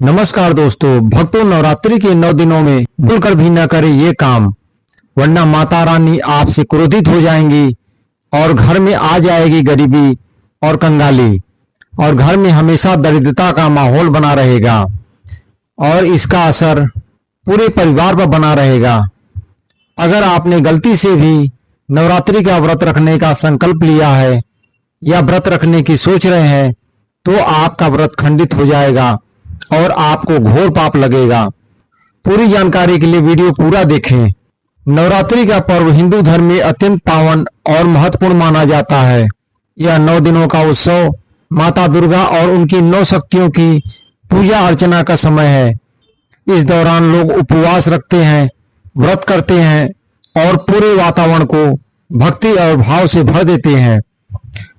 नमस्कार दोस्तों, भक्तों, नवरात्रि के 9 दिनों में भूलकर भी न करें ये काम, वरना माता रानी आपसे क्रोधित हो जाएंगी और घर में आ जाएगी गरीबी और कंगाली और घर में हमेशा दरिद्रता का माहौल बना रहेगा और इसका असर पूरे परिवार पर बना रहेगा। अगर आपने गलती से भी नवरात्रि का व्रत रखने का संकल्प लिया है या व्रत रखने की सोच रहे हैं तो आपका व्रत खंडित हो जाएगा और आपको घोर पाप लगेगा। पूरी जानकारी के लिए वीडियो पूरा देखें। नवरात्रि का पर्व हिंदू धर्म में अत्यंत पावन और महत्वपूर्ण माना जाता है। यह 9 दिनों का उत्सव माता दुर्गा और उनकी 9 शक्तियों की पूजा अर्चना का समय है। इस दौरान लोग उपवास रखते हैं, व्रत करते हैं और पूरे वातावरण को भक्ति और भाव से भर देते हैं।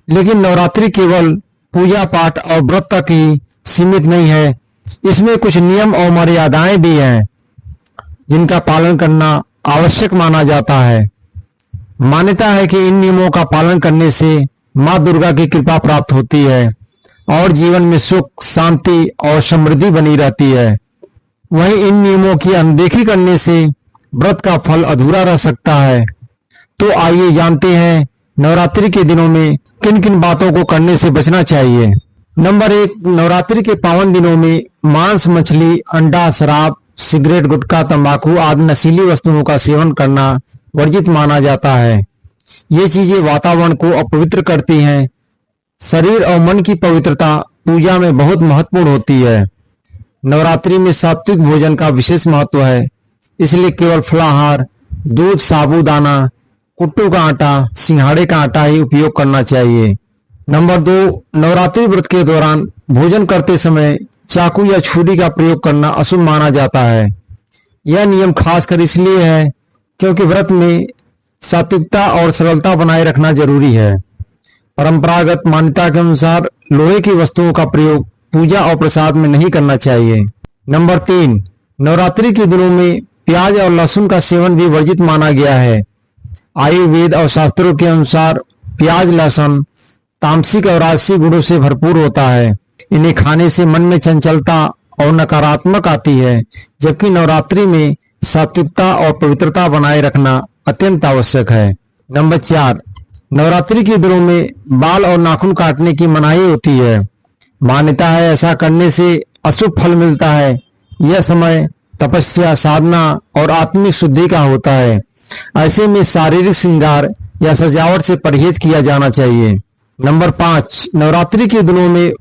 लेकिन नवरात्रि केवल पूजा पाठ और व्रत तक ही सीमित नहीं है, इसमें कुछ नियम और मर्यादाएं भी हैं जिनका पालन करना आवश्यक माना जाता है। मान्यता है कि इन नियमों का पालन करने से मां दुर्गा की कृपा प्राप्त होती है और जीवन में सुख, शांति और समृद्धि बनी रहती है। वहीं इन नियमों की अनदेखी करने से व्रत का फल अधूरा रह सकता है। तो आइए जानते हैं नवरात्रि के दिनों में किन किन बातों को करने से बचना चाहिए। नंबर 1, नवरात्रि के पावन दिनों में मांस, मछली, अंडा, शराब, सिगरेट, गुटखा, तंबाकू आदि नशीली वस्तुओं का सेवन करना वर्जित माना जाता है। ये चीजें वातावरण को अपवित्र करती हैं। शरीर और मन की पवित्रता पूजा में बहुत महत्वपूर्ण होती है। नवरात्रि में सात्विक भोजन का विशेष महत्व है, इसलिए केवल फलाहार, दूध, साबूदाना, कुट्टू का आटा, सिंघाड़े का आटा ही उपयोग करना चाहिए। नंबर 2, नवरात्रि व्रत के दौरान भोजन करते समय चाकू या छुरी का प्रयोग करना अशुभ माना जाता है। यह नियम खासकर इसलिए है क्योंकि व्रत में सात्विकता और सरलता बनाए रखना जरूरी है। परंपरागत मान्यता के अनुसार लोहे की वस्तुओं का प्रयोग पूजा और प्रसाद में नहीं करना चाहिए। नंबर 3, नवरात्रि के दिनों में प्याज और लहसुन का सेवन भी वर्जित माना गया है। आयुर्वेद और शास्त्रों के अनुसार प्याज, लहसुन तामसिक और राजसिक गुणों से भरपूर होता है। इन्हें खाने से मन में चंचलता और नकारात्मक आती है, जबकि नवरात्रि में सात्विकता और पवित्रता बनाए रखना अत्यंत आवश्यक है। नंबर 4, नवरात्रि के दिनों में बाल और नाखून काटने की मनाही होती है। मान्यता है ऐसा करने से अशुभ फल मिलता है। यह समय तपस्या, साधना और आत्मिक शुद्धि का होता है। ऐसे में शारीरिक श्रृंगार या सजावट से परहेज किया जाना चाहिए। नंबर 5, नवरात्रि के दिनों में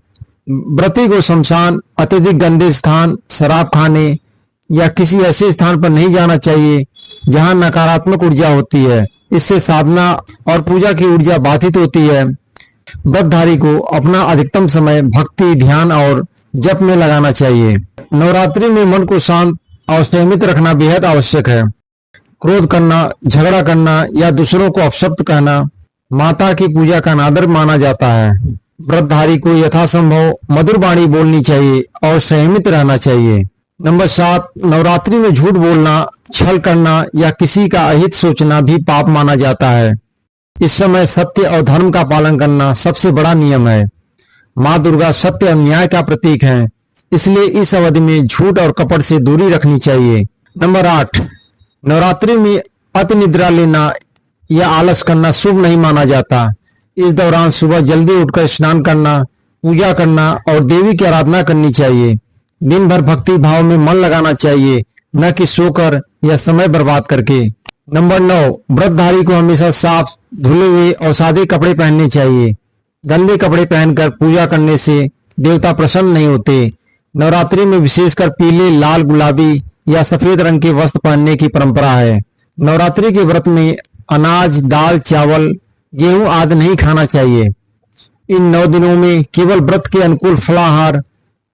व्रती को शमशान, अत्यधिक गंदे स्थान, शराब खाने या किसी ऐसे स्थान पर नहीं जाना चाहिए जहां नकारात्मक ऊर्जा होती है। इससे साधना और पूजा की ऊर्जा बाधित होती है। व्रतधारी को अपना अधिकतम समय भक्ति, ध्यान और जप में लगाना चाहिए। नवरात्रि में मन को शांत और संयमित रखना बेहद आवश्यक है। क्रोध करना, झगड़ा करना या दूसरों को अपशब्द कहना माता की पूजा का अनादर माना जाता है। व्रतधारी को यथासंभव मधुर वाणी बोलनी चाहिए और संयमित रहना चाहिए। नंबर 7, नवरात्रि में झूठ बोलना, छल करना या किसी का अहित सोचना भी पाप माना जाता है। इस समय सत्य और धर्म का पालन करना सबसे बड़ा नियम है। माँ दुर्गा सत्य और न्याय का प्रतीक है, इसलिए इस अवधि में झूठ और कपट से दूरी रखनी चाहिए। नंबर 8, नवरात्रि में अति निद्रा लेना या आलस करना शुभ नहीं माना जाता। इस दौरान सुबह जल्दी उठकर स्नान करना, पूजा करना और देवी की आराधना करनी चाहिए। दिन भर भक्ति भाव में मन लगाना चाहिए, न कि सोकर या समय बर्बाद करके। नंबर 9, व्रतधारी को हमेशा साफ, धुले हुए और सादे कपड़े पहनने चाहिए। गंदे कपड़े पहनकर पूजा करने से देवता प्रसन्न नहीं होते। नवरात्रि में विशेषकर पीले, लाल, गुलाबी या सफेद रंग के वस्त्र पहनने की परंपरा है। नवरात्रि के व्रत में अनाज, दाल, चावल, गेहूं आदि नहीं खाना चाहिए। इन 9 दिनों में केवल व्रत के अनुकूल फलाहार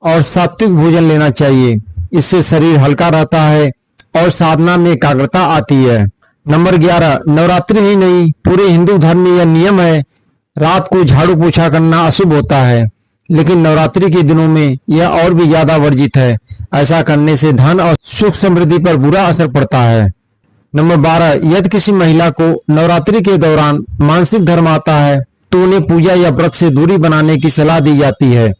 और सात्विक भोजन लेना चाहिए। इससे शरीर हल्का रहता है और साधना में एकाग्रता आती है। नंबर 11, नवरात्रि ही नहीं पूरे हिंदू धर्म में यह नियम है, रात को झाड़ू पोछा करना अशुभ होता है, लेकिन नवरात्रि के दिनों में यह और भी ज्यादा वर्जित है। ऐसा करने से धन और सुख समृद्धि पर बुरा असर पड़ता है। नंबर 12, यदि किसी महिला को नवरात्रि के दौरान मानसिक धर्म आता है तो उन्हें पूजा या व्रत से दूरी बनाने की सलाह दी जाती है।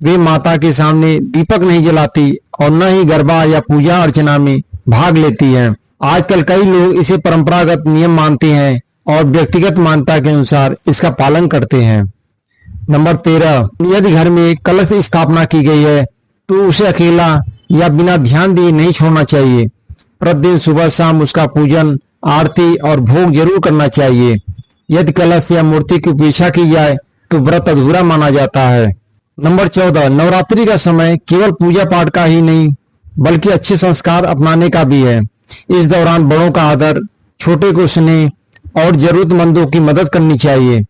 वे माता के सामने दीपक नहीं जलाती और न ही गरबा या पूजा अर्चना में भाग लेती हैं। आजकल कई लोग इसे परंपरागत नियम मानते हैं और व्यक्तिगत मान्यता के अनुसार इसका पालन करते हैं। नंबर 13, यदि घर में कलश स्थापना की गई है तो उसे अकेला या बिना ध्यान दिए नहीं छोड़ना चाहिए। प्रतिदिन सुबह शाम उसका पूजन, आरती और भोग जरूर करना चाहिए। यदि कलश या मूर्ति की उपेक्षा की जाए तो व्रत अधूरा माना जाता है। नंबर 14, नवरात्रि का समय केवल पूजा पाठ का ही नहीं बल्कि अच्छे संस्कार अपनाने का भी है। इस दौरान बड़ों का आदर, छोटे को स्नेह और जरूरतमंदों की मदद करनी चाहिए।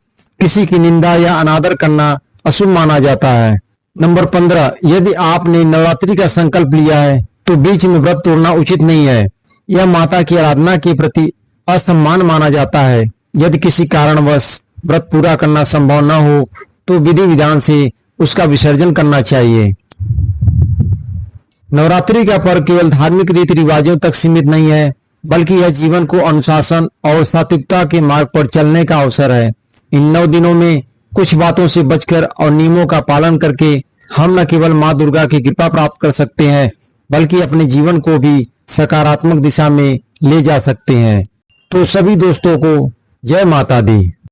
किसी की निंदा या अनादर करना अशुभ माना जाता है। नंबर 15, यदि आपने नवरात्रि का संकल्प लिया है तो बीच में व्रत तोड़ना उचित नहीं है। यह माता की आराधना के प्रति असम्मान माना जाता है। यदि किसी कारणवश व्रत पूरा करना संभव न हो तो विधि विधान से उसका विसर्जन करना चाहिए। नवरात्रि का पर्व केवल धार्मिक रीति रिवाजों तक सीमित नहीं है बल्कि यह जीवन को अनुशासन और सात्विकता के मार्ग पर चलने का अवसर है। इन 9 दिनों में कुछ बातों से बचकर और नियमों का पालन करके हम न केवल मां दुर्गा की कृपा प्राप्त कर सकते हैं बल्कि अपने जीवन को भी सकारात्मक दिशा में ले जा सकते हैं। तो सभी दोस्तों को जय माता दी।